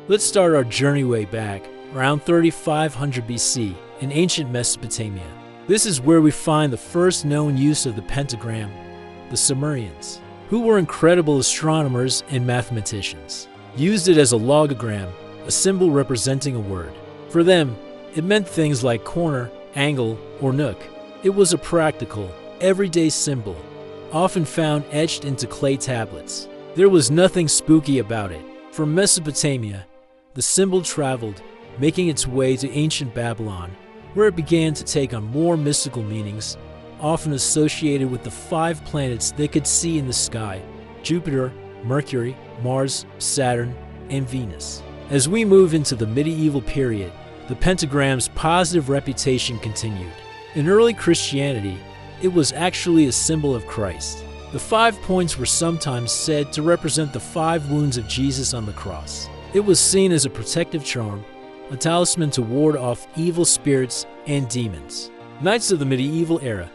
Let's start our journey way back, around 3500 BC, in ancient Mesopotamia. This is where we find the first known use of the pentagram, the Sumerians, who were incredible astronomers and mathematicians, used it as a logogram, a symbol representing a word. For them, it meant things like corner, angle, or nook. It was a practical, everyday symbol, often found etched into clay tablets. There was nothing spooky about it. From Mesopotamia, the symbol traveled, making its way to ancient Babylon, where it began to take on more mystical meanings, often associated with the 5 planets they could see in the sky: Jupiter, Mercury, Mars, Saturn, and Venus. As we move into the medieval period, the pentagram's positive reputation continued. In early Christianity, it was actually a symbol of Christ. The 5 points were sometimes said to represent the 5 wounds of Jesus on the cross. It was seen as a protective charm, a talisman to ward off evil spirits and demons. Knights of the medieval era,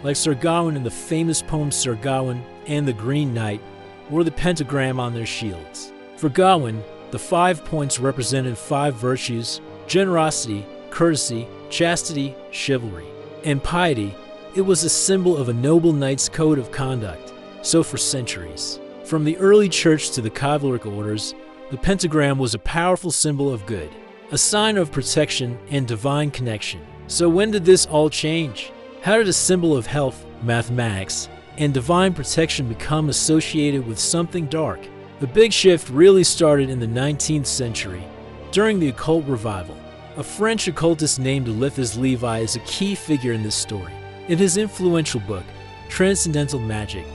like Sir Gawain in the famous poem Sir Gawain and the Green Knight, wore the pentagram on their shields. For Gawain, the 5 points represented 5 virtues: generosity, courtesy, chastity, chivalry, and piety. It was a symbol of a noble knight's code of conduct. So for centuries, from the early church to the chivalric orders, the pentagram was a powerful symbol of good, a sign of protection and divine connection. So when did this all change? How did a symbol of health, mathematics, and divine protection become associated with something dark? The big shift really started in the 19th century, during the occult revival. A French occultist named Eliphas Levi is a key figure in this story. In his influential book, Transcendental Magic,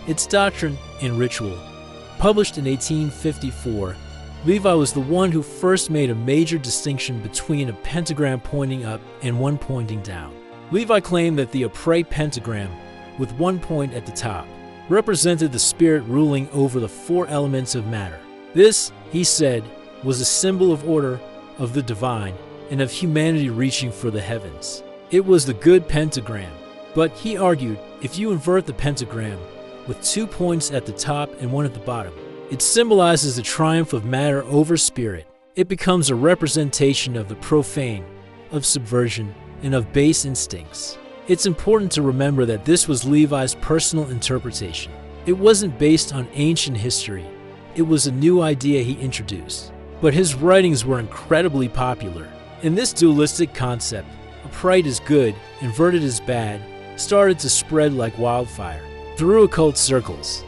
Its Doctrine and Ritual, published in 1854, Levi was the one who first made a major distinction between a pentagram pointing up and one pointing down. Levi claimed that the upright pentagram, with 1 point at the top, represented the spirit ruling over the 4 elements of matter. This, he said, was a symbol of order, of the divine, and of humanity reaching for the heavens. It was the good pentagram. But he argued, if you invert the pentagram, with 2 points at the top and 1 at the bottom, it symbolizes the triumph of matter over spirit. It becomes a representation of the profane, of subversion, and of base instincts. It's important to remember that this was Levi's personal interpretation. It wasn't based on ancient history. It was a new idea he introduced. But his writings were incredibly popular. And this dualistic concept, upright is good, inverted is bad, started to spread like wildfire through occult circles.